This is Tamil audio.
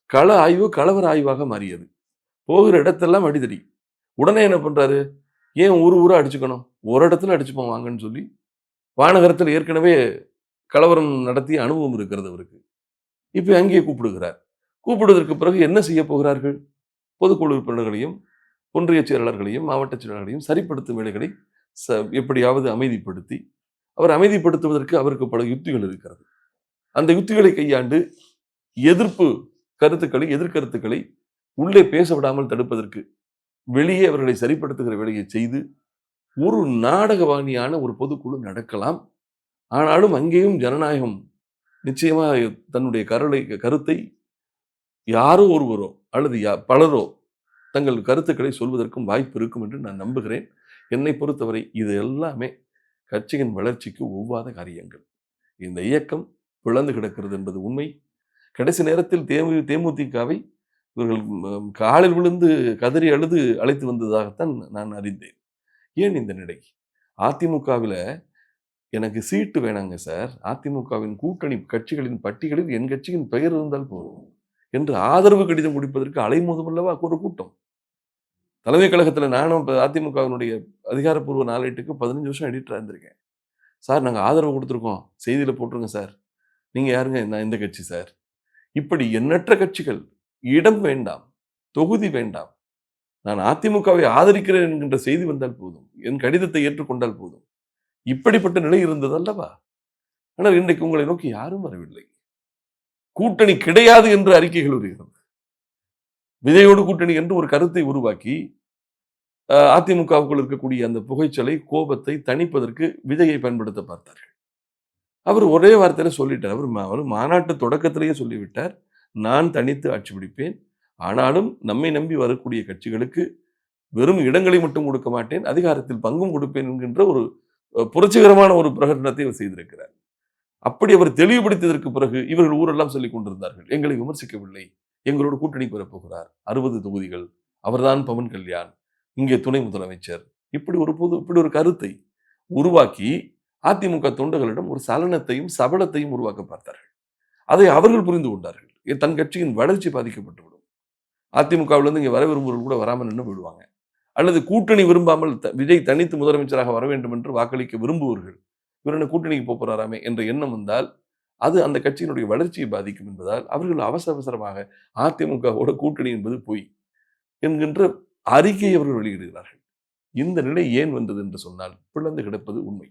கள ஆய்வு கலவர ஆய்வாக மாறியது. போகிற இடத்தெல்லாம் அடிதடி. உடனே என்ன பண்றாரு? ஏன் ஊரு ஊரா அடிச்சுக்கணும்? ஒரு இடத்துல அடிச்சுப்போம் வாங்கன்னு சொல்லி, வானகரத்துல ஏற்கனவே கலவரம் நடத்திய அனுபவம் இருக்கிறது அவருக்கு. இப்ப அங்கே கூப்பிடுகிறார். கூப்பிடுவதற்கு பிறகு என்ன செய்ய போகிறார்கள்? பொதுக்குழு உறுப்பினர்களையும், ஒன்றிய செயலாளர்களையும், மாவட்ட செயலாளர்களையும் சரிப்படுத்தும் வேலைகளை எப்படியாவது அமைதிப்படுத்தி, அவர் அமைதிப்படுத்துவதற்கு அவருக்கு பல யுக்திகள் இருக்கிறது. அந்த யுக்திகளை கையாண்டு எதிர்ப்பு கருத்துக்களை, எதிர்கருத்துக்களை உள்ளே பேச விடாமல் தடுப்பதற்கு, வெளியே அவர்களை சரிப்படுத்துகிற வேலையை செய்து, ஒரு நாடகபாணியான ஒரு பொதுக்குழு நடக்கலாம். ஆனாலும் அங்கேயும் ஜனநாயகம் நிச்சயமா தன்னுடைய கருத்தை யாரோ ஒருவரோ அல்லது பலரோ தங்கள் கருத்துக்களை சொல்வதற்கும் வாய்ப்பு இருக்கும் என்று நான் நம்புகிறேன். என்னை பொறுத்தவரை இது எல்லாமே கட்சியின் வளர்ச்சிக்கு ஒவ்வாத காரியங்கள். இந்த இயக்கம் பிளந்து கிடக்கிறது என்பது உண்மை. கடைசி நேரத்தில் தேமுதிகவை இவர்கள் காலில் விழுந்து கதறி அழுது அழைத்து வந்ததாகத்தான் நான் அறிந்தேன். ஏன் இந்த நிலை? அதிமுகவில எனக்கு சீட்டு வேணாங்க சார். அதிமுகவின் கூட்டணி கட்சிகளின் பட்டியலில் என் கட்சியின் பெயர் இருந்தால் போதும் என்று ஆதரவு கடிதம் முடிப்பதற்கு அலைமோதும் அல்லவா ஒரு கூட்டம். தலைமை கழகத்துல நானும் அதிமுகவினுடைய அதிகாரப்பூர்வ நாளேட்டுக்கு 15 வருஷம் எடிட்டரா இருந்திருக்கேன். சார் நாங்க ஆதரவு கொடுத்திருக்கோம். செய்தியில போட்டுருங்க சார். நீங்க யாருங்க? நான் இந்த கட்சி சார். இப்படி எண்ணற்ற கட்சிகள். இடம் வேண்டாம், தொகுதி வேண்டாம். நான் அதிமுகவை ஆதரிக்கிறேன் என்கின்ற செய்தி வந்தால் போதும். என் கடிதத்தை ஏற்றுக்கொண்டால் போதும். இப்படிப்பட்ட நிலை இருந்தது அல்லவா? ஆனால் இன்றைக்கு உங்களை நோக்கி யாரும் வரவில்லை. கூட்டணி கிடையாது என்று அறிக்கைகள் வருகிறது. விஜயோடு கூட்டணி என்று ஒரு கருத்தை உருவாக்கி அதிமுகவுக்குள் இருக்கக்கூடிய அந்த புகைச்சலை, கோபத்தை தணிப்பதற்கு விஜயை பயன்படுத்த பார்த்தார்கள். அவர் ஒரே வார்த்தையில சொல்லிட்டார். அவர் மாநாட்டு தொடக்கத்திலேயே சொல்லிவிட்டார். நான் தனித்து ஆட்சி பிடிப்பேன். ஆனாலும் நம்மை நம்பி வரக்கூடிய கட்சிகளுக்கு வெறும் இடங்களை மட்டும் கொடுக்க மாட்டேன், அதிகாரத்தில் பங்கும் கொடுப்பேன் என்கின்ற ஒரு புரட்சிகரமான ஒரு பிரகடனத்தை அவர் செய்திருக்கிறார். அப்படி அவர் தெளிவுபடுத்தியதற்கு பிறகு இவர்கள் ஊரெல்லாம் சொல்லிக் கொண்டிருந்தார்கள். எங்களை விமர்சிக்கவில்லை. எங்களோடு கூட்டணிக்கு வரப்போகிறார். 60 தொகுதிகள். அவர்தான் பவன் கல்யாண். இங்கே துணை முதலமைச்சர். இப்படி ஒரு கருத்தை உருவாக்கி அதிமுக தொண்டர்களிடம் ஒரு சலனத்தையும் சபலத்தையும் உருவாக்க பார்த்தார்கள். அதை அவர்கள் புரிந்து கொண்டார்கள். தன் கட்சியின் வளர்ச்சி பாதிக்கப்பட்டுவிடும். அதிமுகவிலிருந்து இங்கே வர விரும்புவர்கள் கூட வராமல் நின்று விடுவாங்க. அல்லது கூட்டணி விரும்பாமல் விஜய் தனித்து முதலமைச்சராக வர வேண்டும் என்று வாக்களிக்க விரும்புவர்கள் இவர் என்ன கூட்டணிக்கு போறாராமே என்ற எண்ணம் வந்தால் அது அந்த கட்சியினுடைய வளர்ச்சியை பாதிக்கும் என்பதால் அவர்கள் அவசரமாக அதிமுகவோட கூட்டணி என்பது பொய் என்கின்ற அறிக்கையை அவர்கள் வெளியிடுகிறார்கள். இந்த நிலை ஏன் வந்தது என்று சொன்னால் பிளந்து கிடப்பது உண்மை.